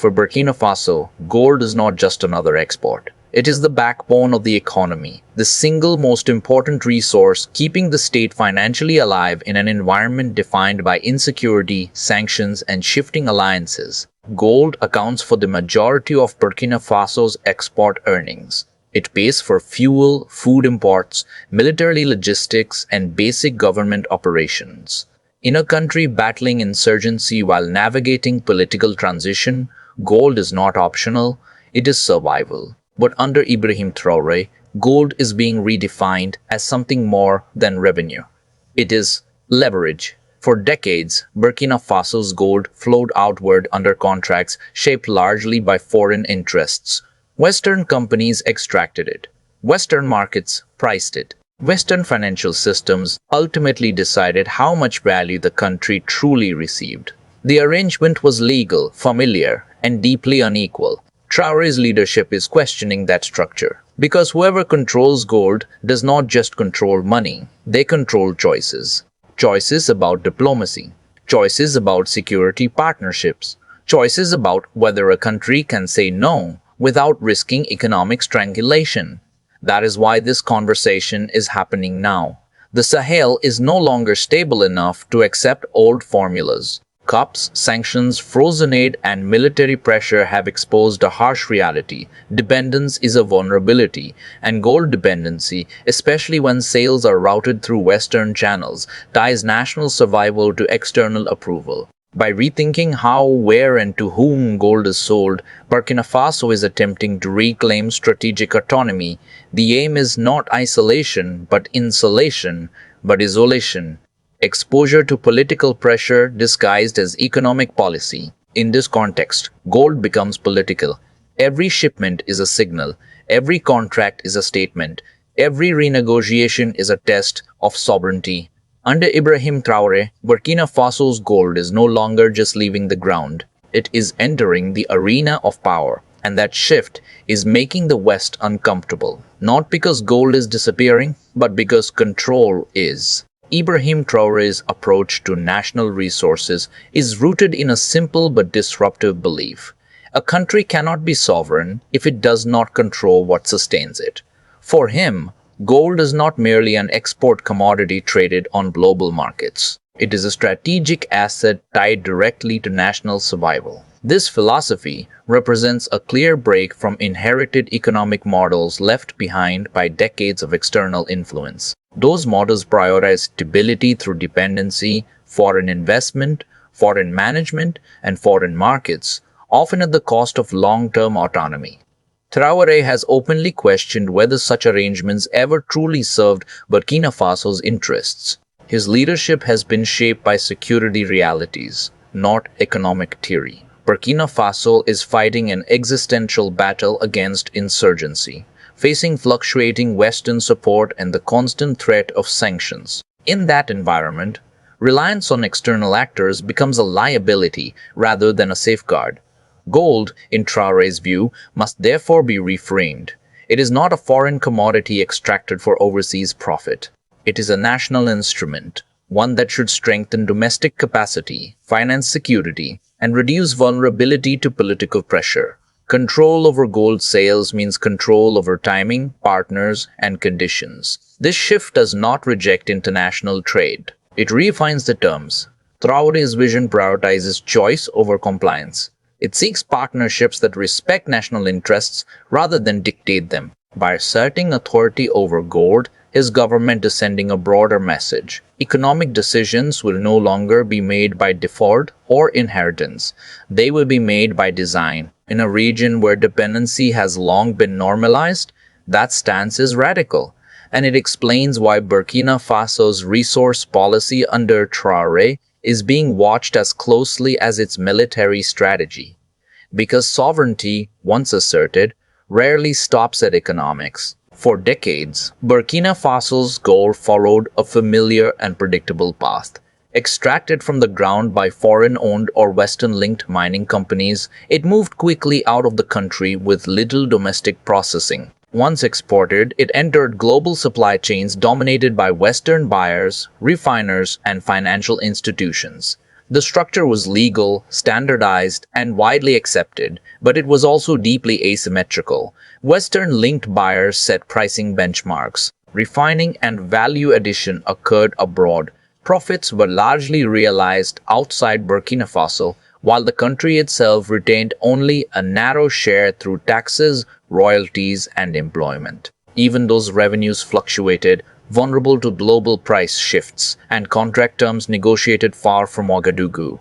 For Burkina Faso, gold is not just another export. It is the backbone of the economy, the single most important resource keeping the state financially alive in an environment defined by insecurity, sanctions, and shifting alliances. Gold accounts for the majority of Burkina Faso's export earnings. It pays for fuel, food imports, military logistics, and basic government operations. In a country battling insurgency while navigating political transition, gold is not optional, it is survival. But under Ibrahim Traoré, gold is being redefined as something more than revenue. It is leverage. For decades, Burkina Faso's gold flowed outward under contracts shaped largely by foreign interests. Western companies extracted it. Western markets priced it. Western financial systems ultimately decided how much value the country truly received. The arrangement was legal, familiar, and deeply unequal. Traoré's leadership is questioning that structure. Because whoever controls gold does not just control money, they control choices. Choices about diplomacy, choices about security partnerships, choices about whether a country can say no without risking economic strangulation. That is why this conversation is happening now. The Sahel is no longer stable enough to accept old formulas. Cups, sanctions, frozen aid, and military pressure have exposed a harsh reality. Dependence is a vulnerability, and gold dependency, especially when sales are routed through Western channels, ties national survival to external approval. By rethinking how, where, and to whom gold is sold, Burkina Faso is attempting to reclaim strategic autonomy. The aim is not isolation, but insulation, but isolation. Exposure to political pressure disguised as economic policy. In this context, gold becomes political. Every shipment is a signal. Every contract is a statement. Every renegotiation is a test of sovereignty. Under Ibrahim Traoré, Burkina Faso's gold is no longer just leaving the ground. It is entering the arena of power. And that shift is making the West uncomfortable. Not because gold is disappearing, but because control is. Ibrahim Traoré's approach to national resources is rooted in a simple but disruptive belief. A country cannot be sovereign if it does not control what sustains it. For him, gold is not merely an export commodity traded on global markets. It is a strategic asset tied directly to national survival. This philosophy represents a clear break from inherited economic models left behind by decades of external influence. Those models prioritize stability through dependency, foreign investment, foreign management, and foreign markets, often at the cost of long-term autonomy. Traoré has openly questioned whether such arrangements ever truly served Burkina Faso's interests. His leadership has been shaped by security realities, not economic theory. Burkina Faso is fighting an existential battle against insurgency, facing fluctuating Western support and the constant threat of sanctions. In that environment, reliance on external actors becomes a liability rather than a safeguard. Gold, in Traoré's view, must therefore be reframed. It is not a foreign commodity extracted for overseas profit. It is a national instrument, one that should strengthen domestic capacity, finance security, and reduce vulnerability to political pressure. Control over gold sales means control over timing, partners, and conditions. This shift does not reject international trade. It redefines the terms. Traoré's vision prioritizes choice over compliance. It seeks partnerships that respect national interests rather than dictate them. By asserting authority over gold, his government is sending a broader message. Economic decisions will no longer be made by default or inheritance. They will be made by design. In a region where dependency has long been normalized, that stance is radical, and it explains why Burkina Faso's resource policy under Traoré is being watched as closely as its military strategy. Because sovereignty, once asserted, rarely stops at economics. For decades, Burkina Faso's gold followed a familiar and predictable path. Extracted from the ground by foreign-owned or Western-linked mining companies, it moved quickly out of the country with little domestic processing. Once exported, it entered global supply chains dominated by Western buyers, refiners, and financial institutions. The structure was legal, standardized, and widely accepted, but it was also deeply asymmetrical. Western-linked buyers set pricing benchmarks. Refining and value addition occurred abroad. Profits were largely realized outside Burkina Faso, while the country itself retained only a narrow share through taxes, royalties, and employment. Even those revenues fluctuated, vulnerable to global price shifts and contract terms negotiated far from Ouagadougou.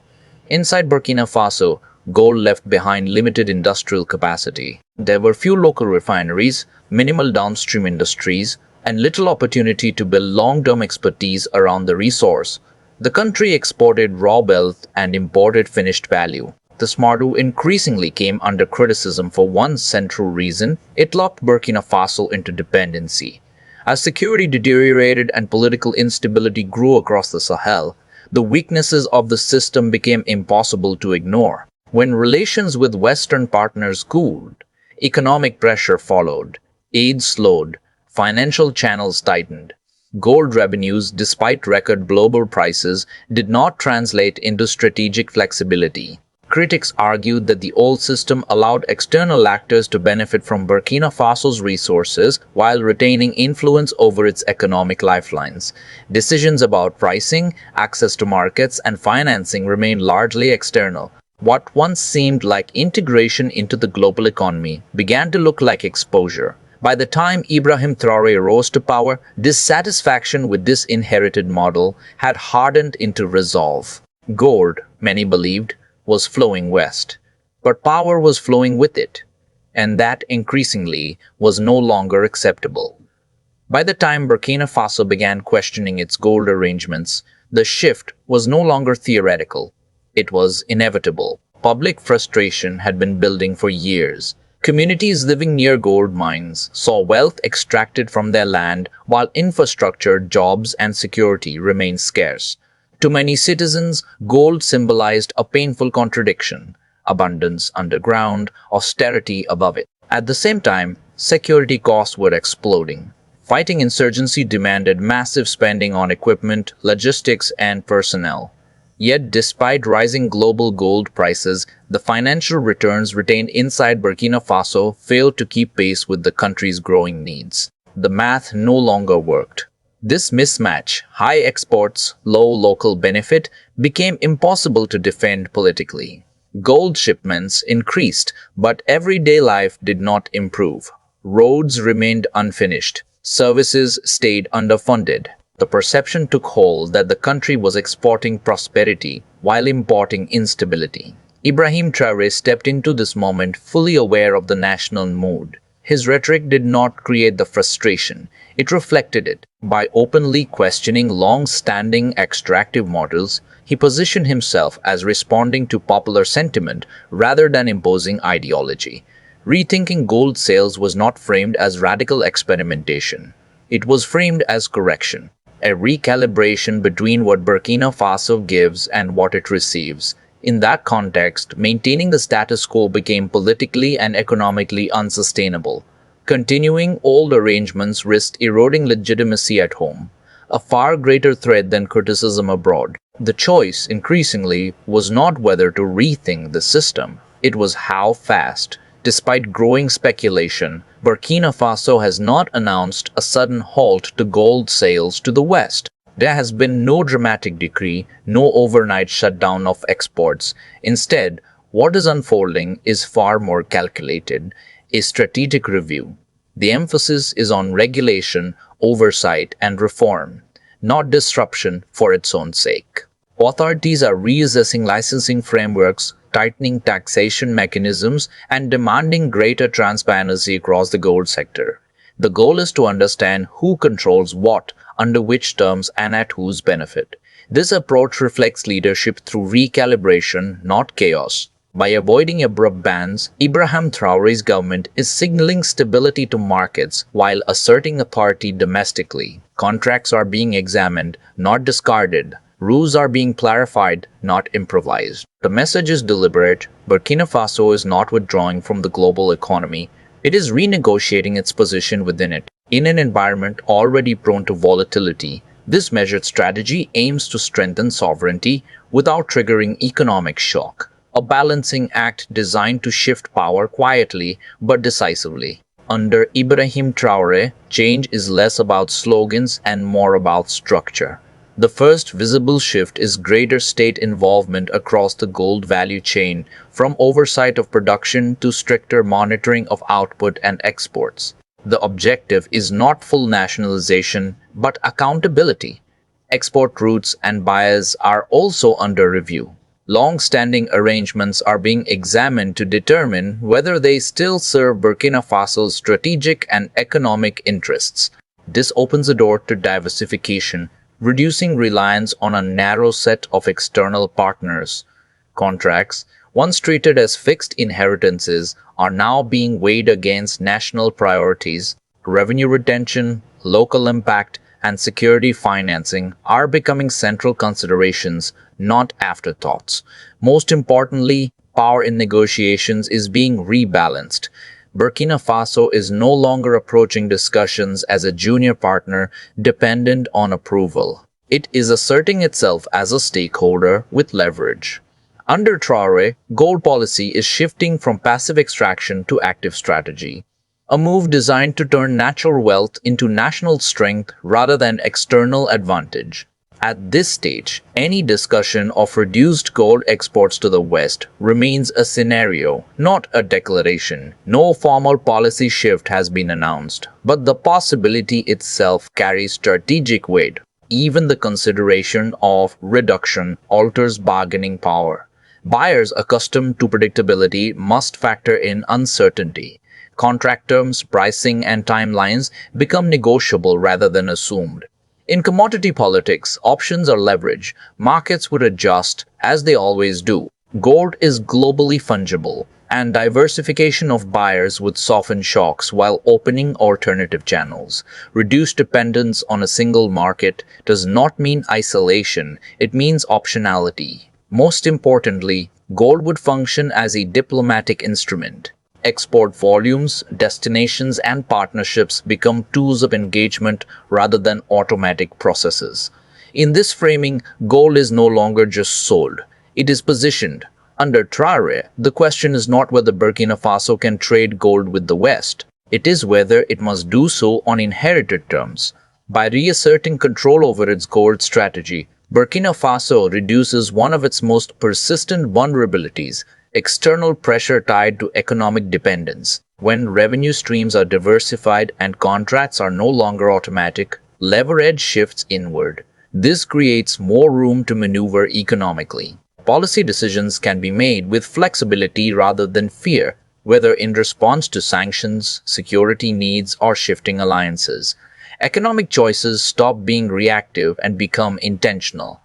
Inside Burkina Faso, gold left behind limited industrial capacity. There were few local refineries, minimal downstream industries, and little opportunity to build long-term expertise around the resource. The country exported raw wealth and imported finished value. This model increasingly came under criticism for one central reason: it locked Burkina Faso into dependency. As security deteriorated and political instability grew across the Sahel, the weaknesses of the system became impossible to ignore. When relations with Western partners cooled, economic pressure followed, aid slowed, financial channels tightened. Gold revenues, despite record global prices, did not translate into strategic flexibility. Critics argued that the old system allowed external actors to benefit from Burkina Faso's resources while retaining influence over its economic lifelines. Decisions about pricing, access to markets, and financing remained largely external. What once seemed like integration into the global economy began to look like exposure. By the time Ibrahim Traoré rose to power, dissatisfaction with this inherited model had hardened into resolve. Gold, many believed, was flowing west, but power was flowing with it, and that increasingly was no longer acceptable. By the time Burkina Faso began questioning its gold arrangements, the shift was no longer theoretical. It was inevitable. Public frustration had been building for years. Communities living near gold mines saw wealth extracted from their land while infrastructure, jobs, and security remained scarce. To many citizens, gold symbolized a painful contradiction: abundance underground, austerity above it. At the same time, security costs were exploding. Fighting insurgency demanded massive spending on equipment, logistics, and personnel. Yet, despite rising global gold prices, the financial returns retained inside Burkina Faso failed to keep pace with the country's growing needs. The math no longer worked. This mismatch, high exports, low local benefit, became impossible to defend politically. Gold shipments increased, but everyday life did not improve. Roads remained unfinished. Services stayed underfunded. The perception took hold that the country was exporting prosperity while importing instability. Ibrahim Traoré stepped into this moment fully aware of the national mood. His rhetoric did not create the frustration, it reflected it. By openly questioning long-standing extractive models, he positioned himself as responding to popular sentiment rather than imposing ideology. Rethinking gold sales was not framed as radical experimentation. It was framed as correction, a recalibration between what Burkina Faso gives and what it receives. In that context, maintaining the status quo became politically and economically unsustainable. Continuing old arrangements risked eroding legitimacy at home, a far greater threat than criticism abroad. The choice, increasingly, was not whether to rethink the system, it was how fast. Despite growing speculation, Burkina Faso has not announced a sudden halt to gold sales to the West. There has been no dramatic decree, no overnight shutdown of exports. Instead, what is unfolding is far more calculated, a strategic review. The emphasis is on regulation, oversight, and reform, not disruption for its own sake. Authorities are reassessing licensing frameworks, tightening taxation mechanisms, and demanding greater transparency across the gold sector. The goal is to understand who controls what, under which terms, and at whose benefit. This approach reflects leadership through recalibration, not chaos. By avoiding abrupt bans, Ibrahim Traoré's government is signaling stability to markets while asserting authority domestically. Contracts are being examined, not discarded. Rules are being clarified, not improvised. The message is deliberate. Burkina Faso is not withdrawing from the global economy. It is renegotiating its position within it. In an environment already prone to volatility, this measured strategy aims to strengthen sovereignty without triggering economic shock. A balancing act designed to shift power quietly but decisively. Under Ibrahim Traoré, change is less about slogans and more about structure. The first visible shift is greater state involvement across the gold value chain, from oversight of production to stricter monitoring of output and exports. The objective is not full nationalization, but accountability. Export routes and buyers are also under review. Long-standing arrangements are being examined to determine whether they still serve Burkina Faso's strategic and economic interests. This opens a door to diversification, reducing reliance on a narrow set of external partners. Contracts, once treated as fixed inheritances, are now being weighed against national priorities. Revenue retention, local impact, and security financing are becoming central considerations, not afterthoughts. Most importantly, power in negotiations is being rebalanced. Burkina Faso is no longer approaching discussions as a junior partner dependent on approval. It is asserting itself as a stakeholder with leverage. Under Traoré, gold policy is shifting from passive extraction to active strategy, a move designed to turn natural wealth into national strength rather than external advantage. At this stage, any discussion of reduced gold exports to the West remains a scenario, not a declaration. No formal policy shift has been announced, but the possibility itself carries strategic weight. Even the consideration of reduction alters bargaining power. Buyers accustomed to predictability must factor in uncertainty. Contract terms, pricing, and timelines become negotiable rather than assumed. In commodity politics, options are leverage. Markets would adjust, as they always do. Gold is globally fungible, and diversification of buyers would soften shocks while opening alternative channels. Reduced dependence on a single market does not mean isolation, it means optionality. Most importantly, gold would function as a diplomatic instrument. Export volumes, destinations, and partnerships become tools of engagement rather than automatic processes. In this framing, gold is no longer just sold, it is positioned. Under Traoré, the question is not whether Burkina Faso can trade gold with the West. It is whether it must do so on inherited terms. By reasserting control over its gold strategy, Burkina Faso reduces one of its most persistent vulnerabilities: external pressure tied to economic dependence. When revenue streams are diversified and contracts are no longer automatic, leverage shifts inward. This creates more room to maneuver economically. Policy decisions can be made with flexibility rather than fear, whether in response to sanctions, security needs, or shifting alliances. Economic choices stop being reactive and become intentional.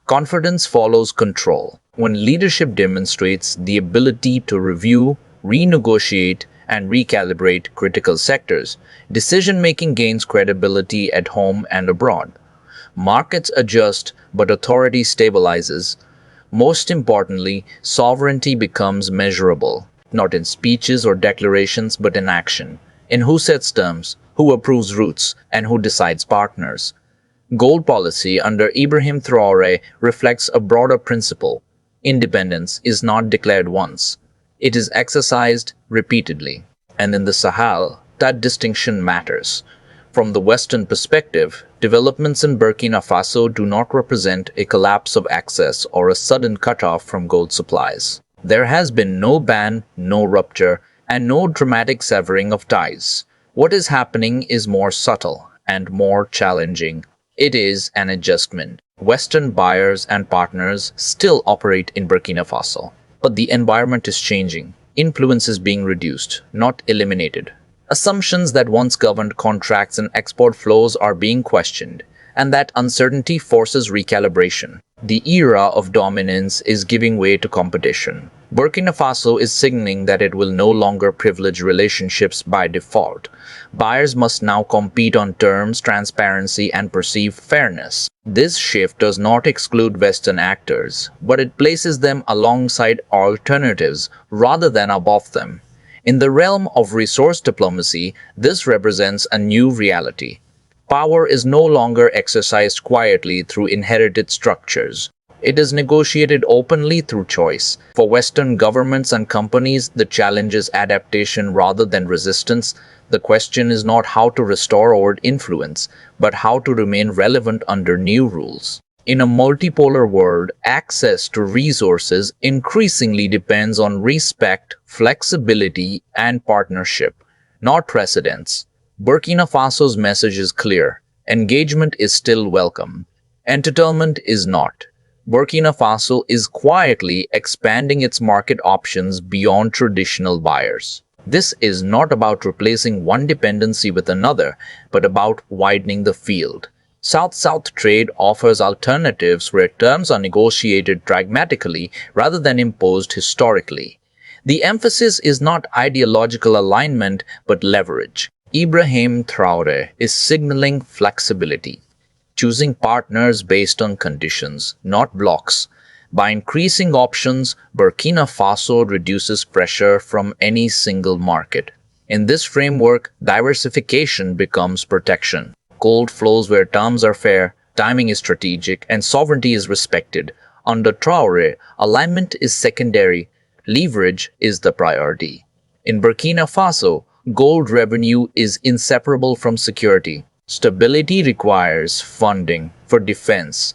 Confidence follows control. When leadership demonstrates the ability to review, renegotiate, and recalibrate critical sectors, decision-making gains credibility at home and abroad. Markets adjust, but authority stabilizes. Most importantly, sovereignty becomes measurable, not in speeches or declarations, but in action. In who sets terms, who approves routes, and who decides partners. Gold policy under Ibrahim Traoré reflects a broader principle. Independence is not declared once. It is exercised repeatedly. And in the Sahel, that distinction matters. From the Western perspective, developments in Burkina Faso do not represent a collapse of access or a sudden cutoff from gold supplies. There has been no ban, no rupture, and no dramatic severing of ties. What is happening is more subtle and more challenging. It is an adjustment. Western buyers and partners still operate in Burkina Faso, but the environment is changing. Influence is being reduced, not eliminated. Assumptions that once governed contracts and export flows are being questioned, and that uncertainty forces recalibration. The era of dominance is giving way to competition. Burkina Faso is signaling that it will no longer privilege relationships by default. Buyers must now compete on terms, transparency, and perceived fairness. This shift does not exclude Western actors, but it places them alongside alternatives rather than above them. In the realm of resource diplomacy, this represents a new reality. Power is no longer exercised quietly through inherited structures. It is negotiated openly through choice. For Western governments and companies, the challenge is adaptation rather than resistance. The question is not how to restore old influence, but how to remain relevant under new rules. In a multipolar world, access to resources increasingly depends on respect, flexibility, and partnership, not precedence. Burkina Faso's message is clear. Engagement is still welcome. Entertainment is not. Burkina Faso is quietly expanding its market options beyond traditional buyers. This is not about replacing one dependency with another, but about widening the field. South-South trade offers alternatives where terms are negotiated pragmatically rather than imposed historically. The emphasis is not ideological alignment but leverage. Ibrahim Traoré is signaling flexibility, choosing partners based on conditions, not blocks. By increasing options, Burkina Faso reduces pressure from any single market. In this framework, diversification becomes protection. Gold flows where terms are fair, timing is strategic, and sovereignty is respected. Under Traoré, alignment is secondary, leverage is the priority. In Burkina Faso, gold revenue is inseparable from security. Stability requires funding for defense,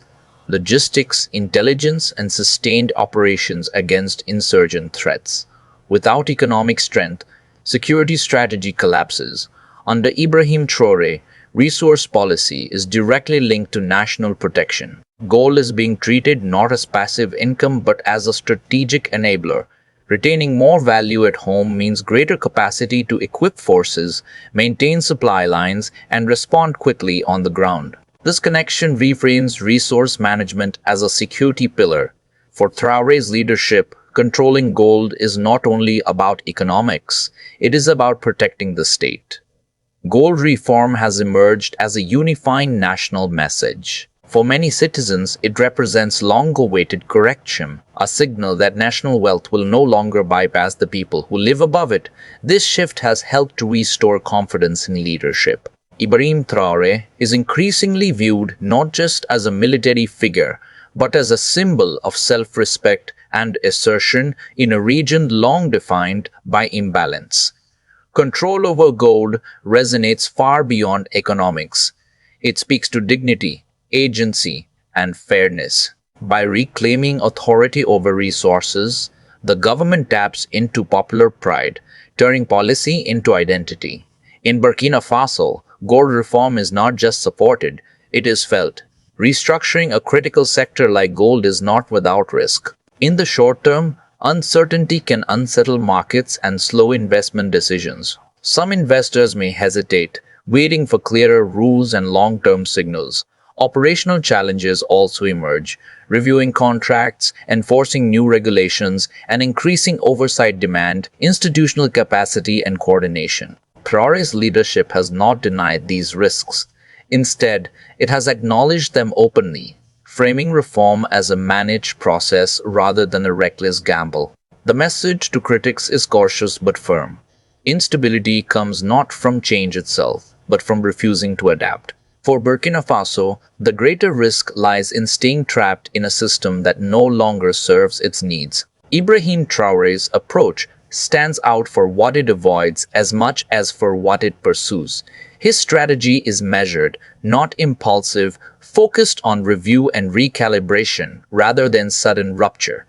logistics, intelligence, and sustained operations against insurgent threats. Without economic strength, security strategy collapses. Under Ibrahim Traoré, resource policy is directly linked to national protection. Gold is being treated not as passive income but as a strategic enabler. Retaining more value at home means greater capacity to equip forces, maintain supply lines, and respond quickly on the ground. This connection reframes resource management as a security pillar. For Traoré's leadership, controlling gold is not only about economics, it is about protecting the state. Gold reform has emerged as a unifying national message. For many citizens, it represents long-awaited correction, a signal that national wealth will no longer bypass the people who live above it. This shift has helped to restore confidence in leadership. Ibrahim Traoré is increasingly viewed not just as a military figure, but as a symbol of self-respect and assertion in a region long defined by imbalance. Control over gold resonates far beyond economics. It speaks to dignity, agency, and fairness. By reclaiming authority over resources, the government taps into popular pride, turning policy into identity. In Burkina Faso, gold reform is not just supported, it is felt. Restructuring a critical sector like gold is not without risk. In the short term, uncertainty can unsettle markets and slow investment decisions. Some investors may hesitate, waiting for clearer rules and long-term signals. Operational challenges also emerge, reviewing contracts, enforcing new regulations, and increasing oversight demand, institutional capacity, and coordination. Traoré's leadership has not denied these risks. Instead, it has acknowledged them openly, framing reform as a managed process rather than a reckless gamble. The message to critics is cautious but firm. Instability comes not from change itself, but from refusing to adapt. For Burkina Faso, the greater risk lies in staying trapped in a system that no longer serves its needs. Ibrahim Traoré's approach stands out for what it avoids as much as for what it pursues. His strategy is measured, not impulsive, focused on review and recalibration rather than sudden rupture.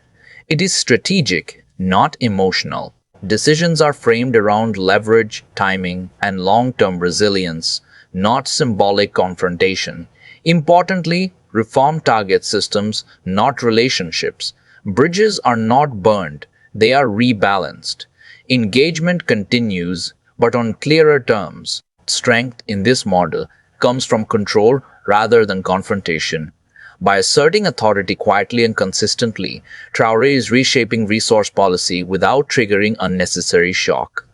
It is strategic, not emotional. Decisions are framed around leverage, timing, and long-term resilience, not symbolic confrontation. Importantly, reform targets systems, not relationships. Bridges are not burned, they are rebalanced. Engagement continues, but on clearer terms. Strength in this model comes from control rather than confrontation. By asserting authority quietly and consistently, Traoré is reshaping resource policy without triggering unnecessary shock.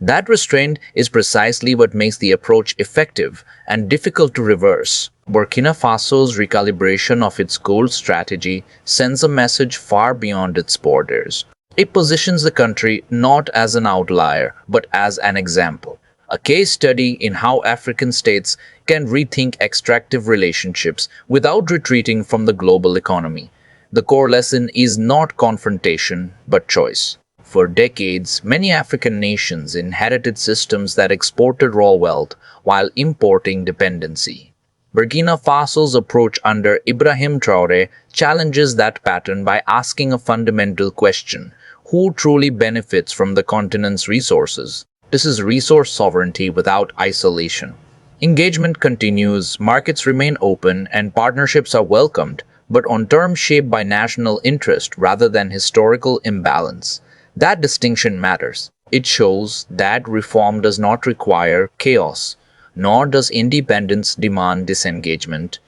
That restraint is precisely what makes the approach effective and difficult to reverse. Burkina Faso's recalibration of its gold strategy sends a message far beyond its borders. It positions the country not as an outlier, but as an example. A case study in how African states can rethink extractive relationships without retreating from the global economy. The core lesson is not confrontation, but choice. For decades, many African nations inherited systems that exported raw wealth while importing dependency. Burkina Faso's approach under Ibrahim Traoré challenges that pattern by asking a fundamental question: who truly benefits from the continent's resources? This is resource sovereignty without isolation. Engagement continues, markets remain open, and partnerships are welcomed, but on terms shaped by national interest rather than historical imbalance. That distinction matters. It shows that reform does not require chaos, nor does independence demand disengagement.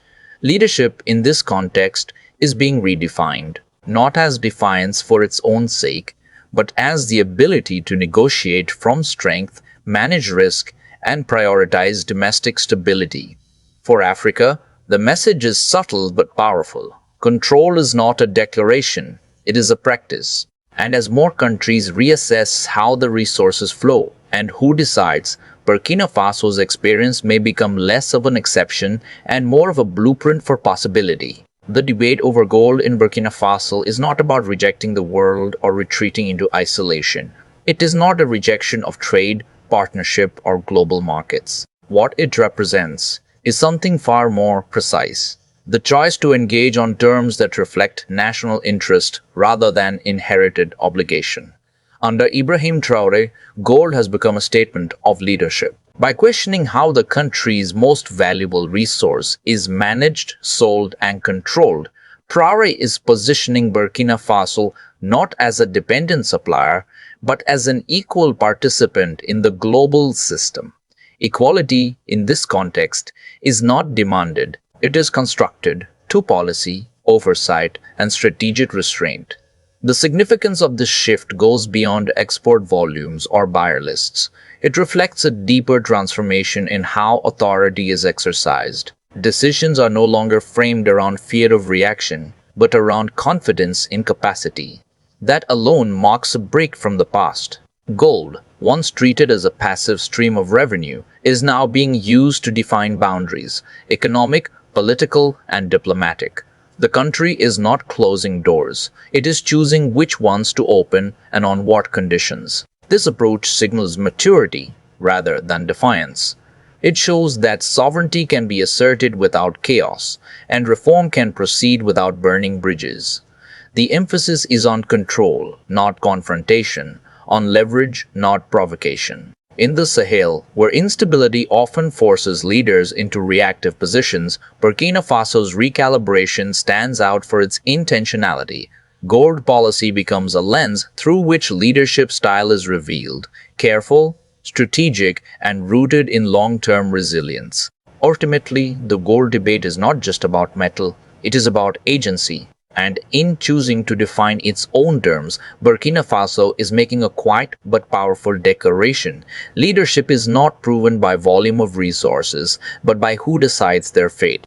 Leadership in this context is being redefined, not as defiance for its own sake, but as the ability to negotiate from strength, manage risk, and prioritize domestic stability. For Africa, the message is subtle but powerful. Control is not a declaration, it is a practice. And as more countries reassess how the resources flow and who decides, Burkina Faso's experience may become less of an exception and more of a blueprint for possibility. The debate over gold in Burkina Faso is not about rejecting the world or retreating into isolation. It is not a rejection of trade, partnership, or global markets. What it represents is something far more precise: the choice to engage on terms that reflect national interest rather than inherited obligation. Under Ibrahim Traoré, gold has become a statement of leadership. By questioning how the country's most valuable resource is managed, sold, and controlled, Traoré is positioning Burkina Faso not as a dependent supplier, but as an equal participant in the global system. Equality, in this context, is not demanded. It is constructed through policy, oversight, and strategic restraint. The significance of this shift goes beyond export volumes or buyer lists. It reflects a deeper transformation in how authority is exercised. Decisions are no longer framed around fear of reaction, but around confidence in capacity. That alone marks a break from the past. Gold, once treated as a passive stream of revenue, is now being used to define boundaries: economic, political, and diplomatic. The country is not closing doors. It is choosing which ones to open and on what conditions. This approach signals maturity rather than defiance. It shows that sovereignty can be asserted without chaos, and reform can proceed without burning bridges. The emphasis is on control, not confrontation, on leverage, not provocation. In the Sahel, where instability often forces leaders into reactive positions, Burkina Faso's recalibration stands out for its intentionality. Gold policy becomes a lens through which leadership style is revealed: careful, strategic, and rooted in long-term resilience. Ultimately, the gold debate is not just about metal, it is about agency. And in choosing to define its own terms, Burkina Faso is making a quiet but powerful declaration. Leadership is not proven by volume of resources, but by who decides their fate.